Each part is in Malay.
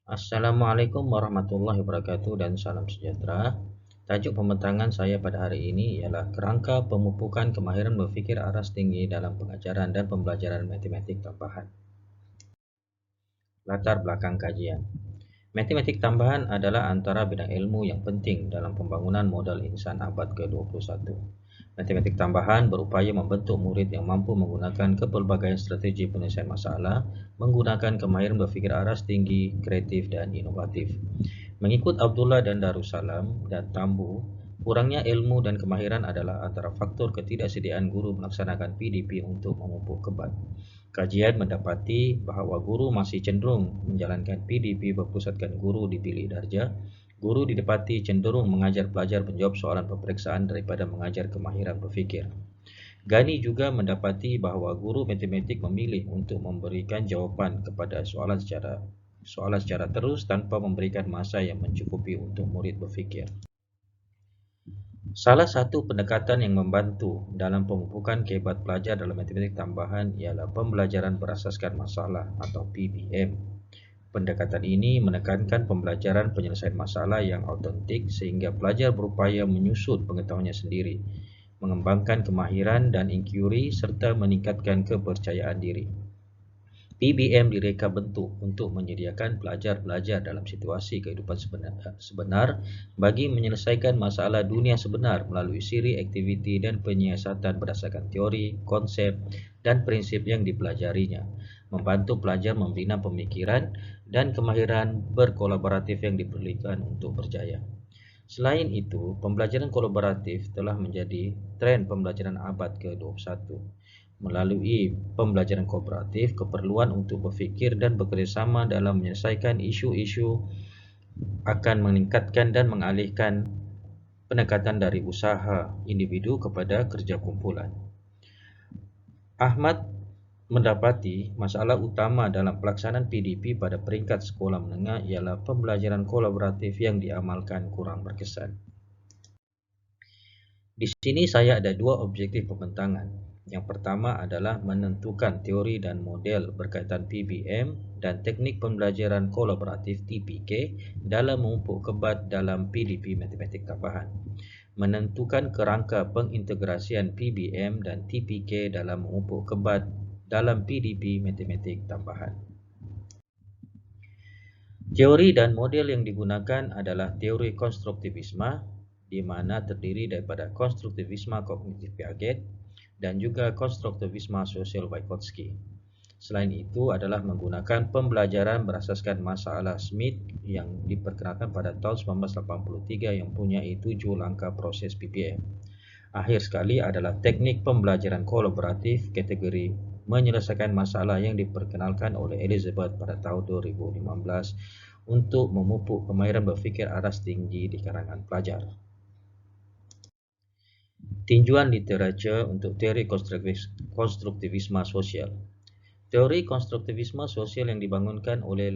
Assalamualaikum warahmatullahi wabarakatuh dan salam sejahtera. Tajuk pembentangan saya pada hari ini ialah kerangka pemupukan kemahiran berfikir aras tinggi dalam pengajaran dan pembelajaran matematik tambahan. Latar belakang kajian. Matematik tambahan adalah antara bidang ilmu yang penting dalam pembangunan modal insan abad ke-21. Matematik tambahan berupaya membentuk murid yang mampu menggunakan kepelbagaian strategi penyelesaian masalah, menggunakan kemahiran berfikir aras tinggi, kreatif, dan inovatif. Mengikut Abdullah dan Darussalam dan Tambu, kurangnya ilmu dan kemahiran adalah antara faktor ketidaksediaan guru melaksanakan PDP untuk memupuk kebal. Kajian mendapati bahawa guru masih cenderung menjalankan PDP berpusatkan guru di bilik darjah. Guru didapati cenderung mengajar pelajar menjawab soalan peperiksaan daripada mengajar kemahiran berfikir. Gani juga mendapati bahawa guru matematik memilih untuk memberikan jawapan kepada soalan secara terus tanpa memberikan masa yang mencukupi untuk murid berfikir. Salah satu pendekatan yang membantu dalam pemupukan kehebat pelajar dalam matematik tambahan ialah pembelajaran berasaskan masalah atau PBM. Pendekatan ini menekankan pembelajaran penyelesaian masalah yang autentik sehingga pelajar berupaya menyusut pengetahuannya sendiri, mengembangkan kemahiran dan inquiry serta meningkatkan kepercayaan diri. PBM direka bentuk untuk menyediakan pelajar belajar dalam situasi kehidupan sebenar bagi menyelesaikan masalah dunia sebenar melalui siri aktiviti dan penyiasatan berdasarkan teori, konsep, dan prinsip yang dipelajarinya, membantu pelajar membina pemikiran dan kemahiran berkolaboratif yang diperlukan untuk berjaya. Selain itu, pembelajaran kolaboratif telah menjadi tren pembelajaran abad ke-21. Melalui pembelajaran kooperatif, keperluan untuk berfikir dan bekerjasama dalam menyelesaikan isu-isu akan meningkatkan dan mengalihkan pendekatan dari usaha individu kepada kerja kumpulan. Ahmad mendapati masalah utama dalam pelaksanaan PDP pada peringkat sekolah menengah ialah pembelajaran kolaboratif yang diamalkan kurang berkesan. Di sini saya ada dua objektif pembentangan. Yang pertama adalah menentukan teori dan model berkaitan PBM dan teknik pembelajaran kolaboratif TPK dalam memupuk kebat dalam PDP matematik tambahan. Menentukan kerangka pengintegrasian PBM dan TPK dalam memupuk kebat dalam PDP matematik tambahan. Teori dan model yang digunakan adalah teori konstruktivisme, di mana terdiri daripada konstruktivisme kognitif Piaget dan juga konstruktivisme sosial Vygotsky. Selain itu adalah menggunakan pembelajaran berasaskan masalah Smith yang diperkenalkan pada tahun 1983 yang mempunyai 7 langkah proses PBM. Akhir sekali adalah teknik pembelajaran kolaboratif kategori menyelesaikan masalah yang diperkenalkan oleh Elizabeth pada tahun 2015 untuk memupuk kemahiran berfikir aras tinggi di kalangan pelajar. Tinjuan literatur untuk teori konstruktivisme sosial. Teori konstruktivisme sosial yang dibangunkan oleh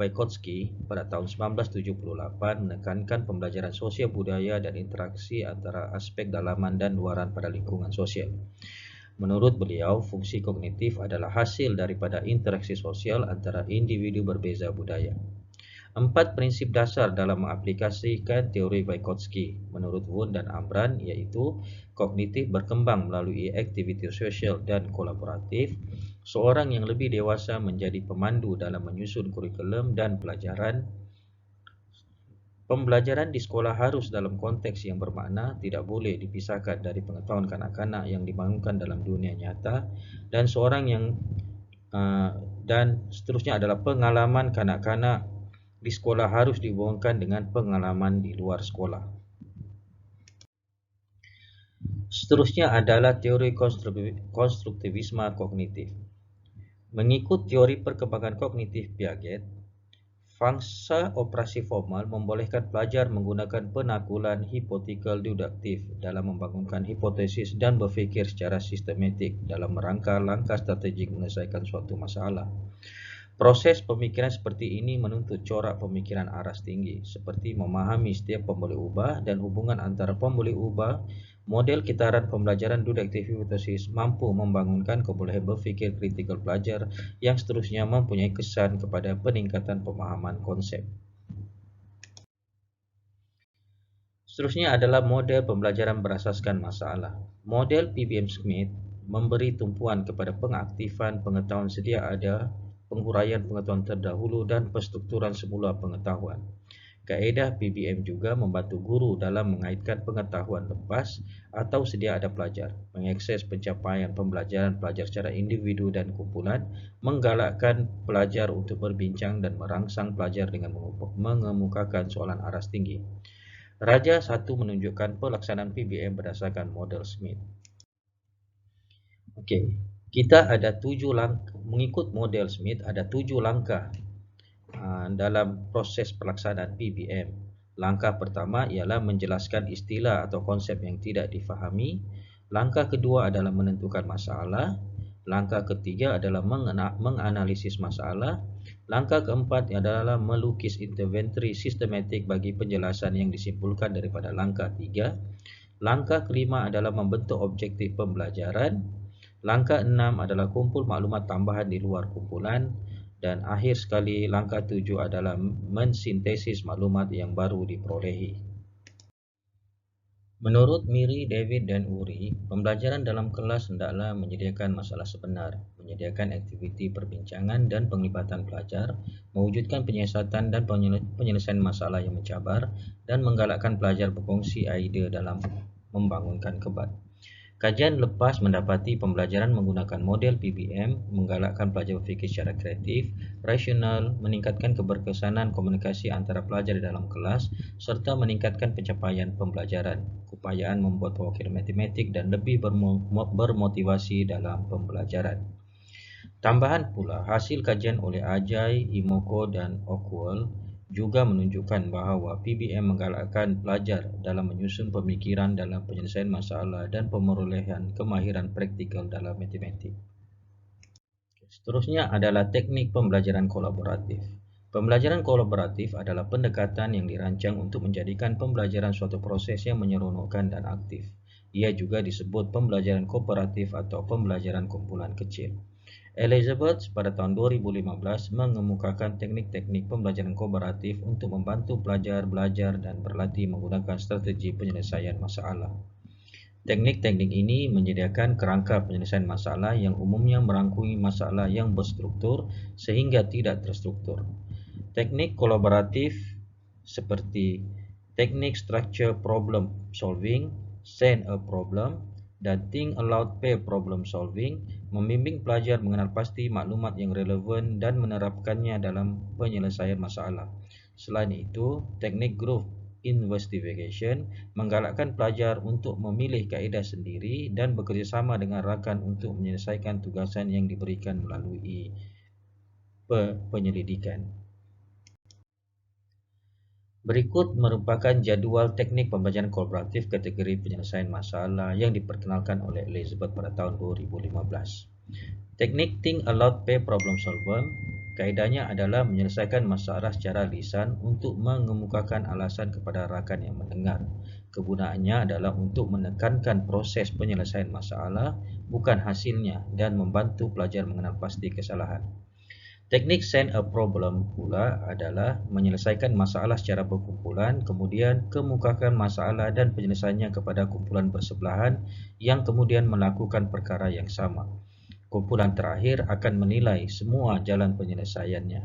Vygotsky pada tahun 1978 menekankan pembelajaran sosial budaya dan interaksi antara aspek dalaman dan luaran pada lingkungan sosial. Menurut beliau, fungsi kognitif adalah hasil daripada interaksi sosial antara individu berbeza budaya. 4 prinsip dasar dalam mengaplikasikan teori Vygotsky menurut Wundt dan Amran iaitu kognitif berkembang melalui aktiviti sosial dan kolaboratif, seorang yang lebih dewasa menjadi pemandu dalam menyusun kurikulum dan pelajaran. Pembelajaran di sekolah harus dalam konteks yang bermakna, tidak boleh dipisahkan dari pengetahuan kanak-kanak yang dibangunkan dalam dunia nyata, dan dan seterusnya adalah pengalaman kanak-kanak di sekolah harus dihubungkan dengan pengalaman di luar sekolah. Seterusnya adalah teori konstruktivisme kognitif. Mengikut teori perkembangan kognitif Piaget, fungsi operasi formal membolehkan pelajar menggunakan penakulan hipotetikal deduktif dalam membangunkan hipotesis dan berfikir secara sistematik dalam rangka langkah strategik menyelesaikan suatu masalah. Proses pemikiran seperti ini menuntut corak pemikiran aras tinggi, seperti memahami setiap pemboleh ubah dan hubungan antara pemboleh ubah Model kitaran pembelajaran deductive hypothesis mampu membangunkan kebolehan berfikir kritikal pelajar yang seterusnya mempunyai kesan kepada peningkatan pemahaman konsep. Seterusnya adalah model pembelajaran berasaskan masalah. Model PBM Smith memberi tumpuan kepada pengaktifan pengetahuan sedia ada, penghuraian pengetahuan terdahulu dan penstrukturan semula pengetahuan. Kaedah PBM juga membantu guru dalam mengaitkan pengetahuan lepas atau sedia ada pelajar, mengakses pencapaian pembelajaran pelajar secara individu dan kumpulan, menggalakkan pelajar untuk berbincang dan merangsang pelajar dengan mengemukakan soalan aras tinggi. Raja 1 menunjukkan pelaksanaan PBM berdasarkan model Smith. Okey, kita ada 7 langkah mengikut model Smith, ada 7 langkah dalam proses pelaksanaan PBM. Langkah pertama ialah menjelaskan istilah atau konsep yang tidak difahami. Langkah kedua adalah menentukan masalah. Langkah ketiga adalah menganalisis masalah. Langkah keempat adalah melukis interventory sistematik bagi penjelasan yang disimpulkan daripada langkah 3. Langkah kelima adalah membentuk objektif pembelajaran. Langkah 6 adalah kumpul maklumat tambahan di luar kumpulan. Dan akhir sekali, langkah 7 adalah mensintesis maklumat yang baru diperolehi. Menurut Miri, David dan Uri, pembelajaran dalam kelas hendaklah menyediakan masalah sebenar, menyediakan aktiviti perbincangan dan penglibatan pelajar, mewujudkan penyiasatan dan penyelesaian masalah yang mencabar, dan menggalakkan pelajar berkongsi idea dalam membangunkan kebat. Kajian lepas mendapati pembelajaran menggunakan model PBM menggalakkan pelajar berfikir secara kreatif, rasional, meningkatkan keberkesanan komunikasi antara pelajar di dalam kelas serta meningkatkan pencapaian pembelajaran, keupayaan membuat pewakilan matematik dan lebih bermotivasi dalam pembelajaran. Tambahan pula, hasil kajian oleh Ajay, Imoko dan Ockwell juga menunjukkan bahawa PBM menggalakkan pelajar dalam menyusun pemikiran dalam penyelesaian masalah dan pemerolehan kemahiran praktikal dalam matematik. Seterusnya adalah teknik pembelajaran kolaboratif. Pembelajaran kolaboratif adalah pendekatan yang dirancang untuk menjadikan pembelajaran suatu proses yang menyeronokkan dan aktif. Ia juga disebut pembelajaran kooperatif atau pembelajaran kumpulan kecil. Elizabeth pada tahun 2015 mengemukakan teknik-teknik pembelajaran kolaboratif untuk membantu pelajar belajar dan berlatih menggunakan strategi penyelesaian masalah. Teknik-teknik ini menyediakan kerangka penyelesaian masalah yang umumnya merangkumi masalah yang berstruktur sehingga tidak terstruktur. Teknik kolaboratif seperti teknik structure problem solving, send a problem, dan think aloud pair problem solving membimbing pelajar mengenal pasti maklumat yang relevan dan menerapkannya dalam penyelesaian masalah. Selain itu, teknik group investigation menggalakkan pelajar untuk memilih kaedah sendiri dan bekerjasama dengan rakan untuk menyelesaikan tugasan yang diberikan melalui penyelidikan. Berikut merupakan jadual teknik pembelajaran kolaboratif kategori penyelesaian masalah yang diperkenalkan oleh Elizabeth pada tahun 2015. Teknik Think Aloud Pair Problem Solver, kaedahnya adalah menyelesaikan masalah secara lisan untuk mengemukakan alasan kepada rakan yang mendengar. Kegunaannya adalah untuk menekankan proses penyelesaian masalah, bukan hasilnya, dan membantu pelajar mengenal pasti kesalahan. Teknik Send a Problem pula adalah menyelesaikan masalah secara berkumpulan, kemudian kemukakan masalah dan penyelesaiannya kepada kumpulan bersebelahan yang kemudian melakukan perkara yang sama. Kumpulan terakhir akan menilai semua jalan penyelesaiannya.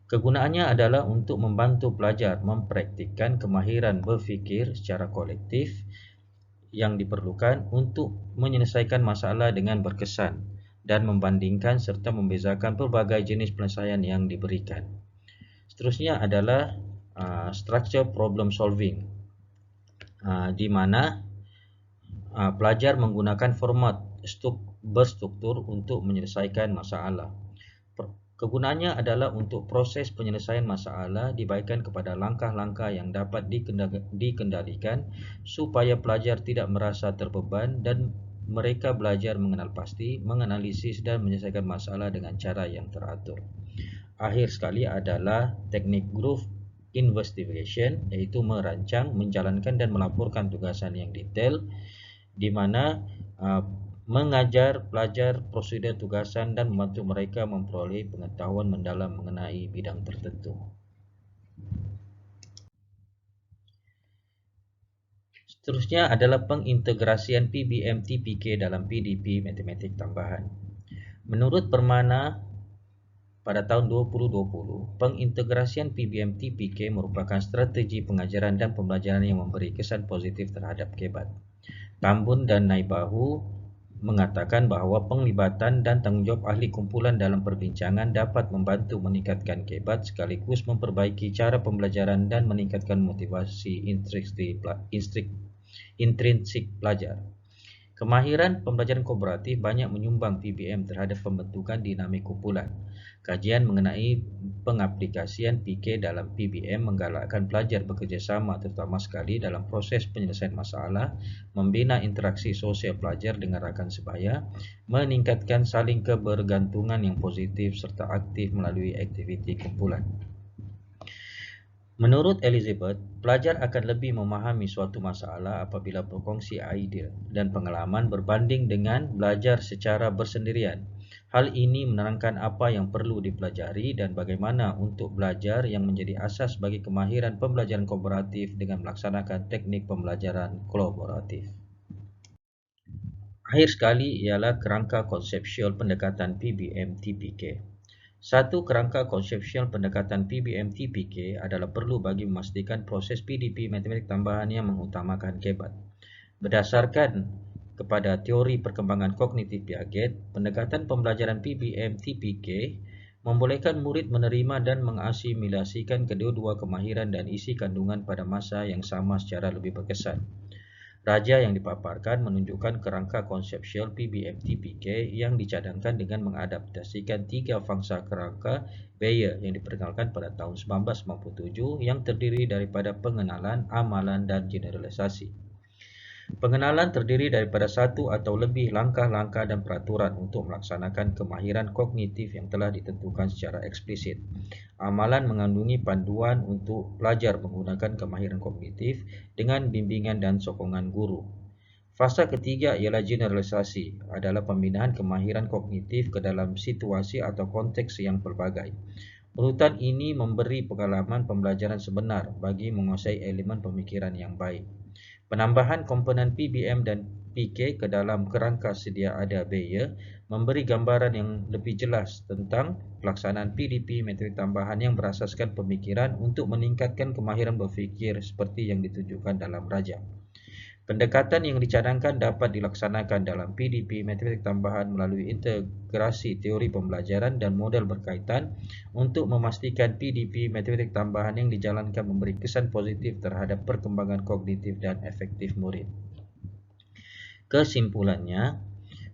Kegunaannya adalah untuk membantu pelajar mempraktikkan kemahiran berfikir secara kolektif yang diperlukan untuk menyelesaikan masalah dengan berkesan dan membandingkan serta membezakan pelbagai jenis penyelesaian yang diberikan. Seterusnya adalah structure problem solving, di mana pelajar menggunakan format berstruktur untuk menyelesaikan masalah. Kegunaannya adalah untuk proses penyelesaian masalah dibaikkan kepada langkah-langkah yang dapat dikendalikan supaya pelajar tidak merasa terbeban dan mereka belajar mengenal pasti, menganalisis dan menyelesaikan masalah dengan cara yang teratur. Akhir sekali adalah teknik group investigation, iaitu merancang, menjalankan dan melaporkan tugasan yang detail, di mana mengajar pelajar prosedur tugasan dan membantu mereka memperoleh pengetahuan mendalam mengenai bidang tertentu. Seterusnya adalah pengintegrasian PBM-TPK dalam PDP Matematik Tambahan. Menurut Permana pada tahun 2020, pengintegrasian PBM-TPK merupakan strategi pengajaran dan pembelajaran yang memberi kesan positif terhadap KEBAT. Tambun dan Naibahu mengatakan bahawa penglibatan dan tanggungjawab ahli kumpulan dalam perbincangan dapat membantu meningkatkan KEBAT sekaligus memperbaiki cara pembelajaran dan meningkatkan motivasi intrinsik pelajar. Kemahiran pembelajaran kooperatif banyak menyumbang PBM terhadap pembentukan dinamik kumpulan. Kajian mengenai pengaplikasian PK dalam PBM menggalakkan pelajar bekerjasama terutama sekali dalam proses penyelesaian masalah, membina interaksi sosial pelajar dengan rakan sebaya, meningkatkan saling kebergantungan yang positif serta aktif melalui aktiviti kumpulan. Menurut Elizabeth, pelajar akan lebih memahami suatu masalah apabila berkongsi ide dan pengalaman berbanding dengan belajar secara bersendirian. Hal ini menerangkan apa yang perlu dipelajari dan bagaimana untuk belajar yang menjadi asas bagi kemahiran pembelajaran kooperatif dengan melaksanakan teknik pembelajaran kolaboratif. Akhir sekali ialah kerangka konseptual pendekatan PBM-TPK. Satu kerangka konseptual pendekatan PBM-TPK adalah perlu bagi memastikan proses PDP matematik tambahan yang mengutamakan KEBAT. Berdasarkan kepada teori perkembangan kognitif Piaget, pendekatan pembelajaran PBM-TPK membolehkan murid menerima dan mengasimilasikan kedua-dua kemahiran dan isi kandungan pada masa yang sama secara lebih berkesan. Raja yang dipaparkan menunjukkan kerangka konseptual PBM-TPK yang dicadangkan dengan mengadaptasikan tiga fangsa kerangka Bayer yang diperkenalkan pada tahun 1997 yang terdiri daripada pengenalan, amalan, dan generalisasi. Pengenalan terdiri daripada satu atau lebih langkah-langkah dan peraturan untuk melaksanakan kemahiran kognitif yang telah ditentukan secara eksplisit. Amalan mengandungi panduan untuk pelajar menggunakan kemahiran kognitif dengan bimbingan dan sokongan guru. Fasa ketiga ialah generalisasi, adalah pembinaan kemahiran kognitif ke dalam situasi atau konteks yang pelbagai. Urutan ini memberi pengalaman pembelajaran sebenar bagi menguasai elemen pemikiran yang baik. Penambahan komponen PBM dan PK ke dalam kerangka sedia ada Bayer memberi gambaran yang lebih jelas tentang pelaksanaan PDP matematik tambahan yang berasaskan pemikiran untuk meningkatkan kemahiran berfikir seperti yang ditunjukkan dalam Raja. Pendekatan yang dicadangkan dapat dilaksanakan dalam PDP matematik tambahan melalui integrasi teori pembelajaran dan model berkaitan untuk memastikan PDP matematik tambahan yang dijalankan memberi kesan positif terhadap perkembangan kognitif dan efektif murid. Kesimpulannya,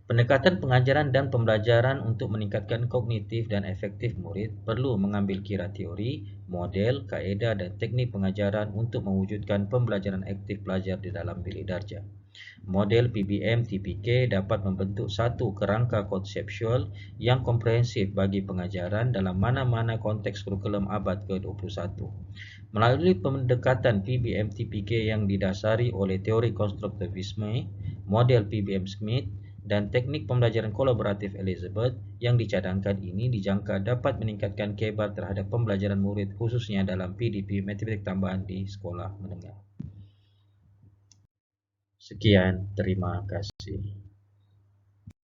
pendekatan pengajaran dan pembelajaran untuk meningkatkan kognitif dan efektif murid perlu mengambil kira teori, model, kaedah dan teknik pengajaran untuk mewujudkan pembelajaran aktif pelajar di dalam bilik darjah. Model PBM-TPK dapat membentuk satu kerangka konseptual yang komprehensif bagi pengajaran dalam mana-mana konteks kurikulum abad ke-21. Melalui pendekatan PBM-TPK yang didasari oleh teori konstruktivisme, model PBM Smith, dan teknik pembelajaran kolaboratif Elizabeth yang dicadangkan ini dijangka dapat meningkatkan KEBAT terhadap pembelajaran murid khususnya dalam PDP matematik tambahan di sekolah menengah. Sekian, terima kasih.